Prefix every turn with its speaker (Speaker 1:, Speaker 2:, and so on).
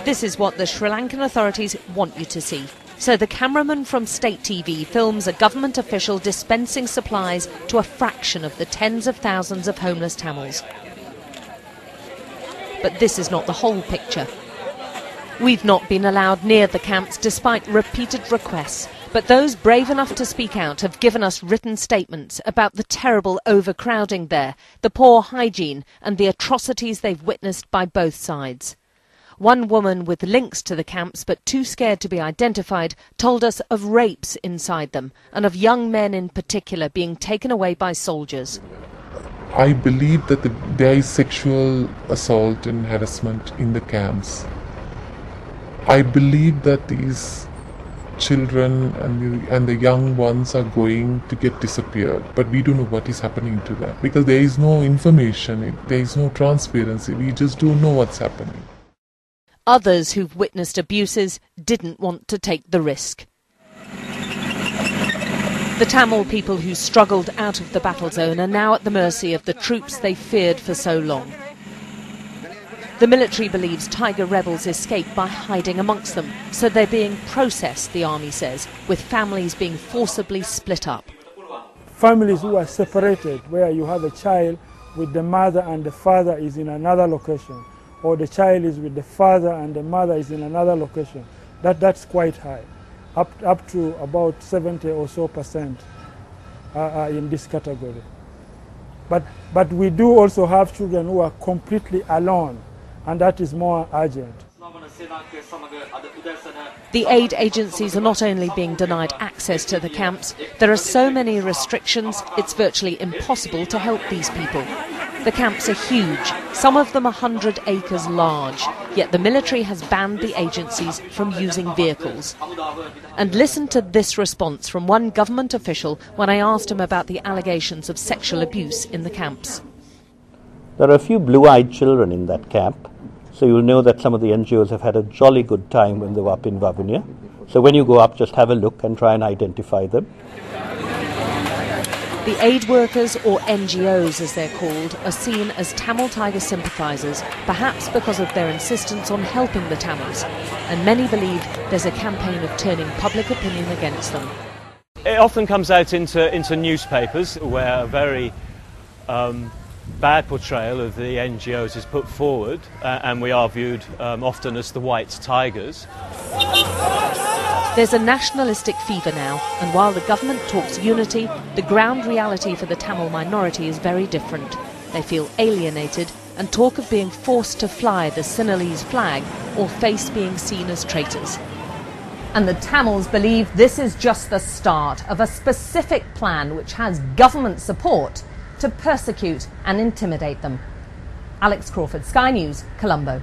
Speaker 1: This is what the Sri Lankan authorities want you to see. So the cameraman from State TV films a government official dispensing supplies to a fraction of the tens of thousands of homeless Tamils. But this is not the whole picture. We've not been allowed near the camps despite repeated requests, but those brave enough to speak out have given us written statements about the terrible overcrowding there, the poor hygiene and the atrocities they've witnessed by both sides. One woman with links to the camps but too scared to be identified told us of rapes inside them and of young men in particular being taken away by soldiers.
Speaker 2: I believe that there is sexual assault and harassment in the camps. I believe that these children and the young ones are going to get disappeared, but we don't know what is happening to them because there is no information, there is no transparency, we just don't know what's happening.
Speaker 1: Others who've witnessed abuses didn't want to take the risk. The Tamil people who struggled out of the battle zone are now at the mercy of the troops they feared for so long. The military believes Tiger rebels escaped by hiding amongst them, so they're being processed, the army says, with families being forcibly split up.
Speaker 3: Families who are separated, where you have a child with the mother and the father is in another location, or the child is with the father and the mother is in another location, that's quite high. Up to about 70 or so % are in this category. But we do also have children who are completely alone, and that is more urgent.
Speaker 1: The aid agencies are not only being denied access to the camps, there are so many restrictions it's virtually impossible to help these people. The camps are huge, some of them 100 acres large, yet the military has banned the agencies from using vehicles. And listen to this response from one government official when I asked him about the allegations of sexual abuse in the camps.
Speaker 4: There are a few blue-eyed children in that camp, so you'll know that some of the NGOs have had a jolly good time when they were up in Vavunia. So when you go up, just have a look and try and identify them.
Speaker 1: The aid workers, or NGOs as they're called, are seen as Tamil Tiger sympathisers, perhaps because of their insistence on helping the Tamils. And many believe there's a campaign of turning public opinion against them.
Speaker 5: It often comes out into newspapers where a very bad portrayal of the NGOs is put forward, and we are viewed often as the white tigers.
Speaker 1: There's a nationalistic fever now, and while the government talks unity, the ground reality for the Tamil minority is very different. They feel alienated and talk of being forced to fly the Sinhalese flag or face being seen as traitors. And the Tamils believe this is just the start of a specific plan which has government support to persecute and intimidate them. Alex Crawford, Sky News, Colombo.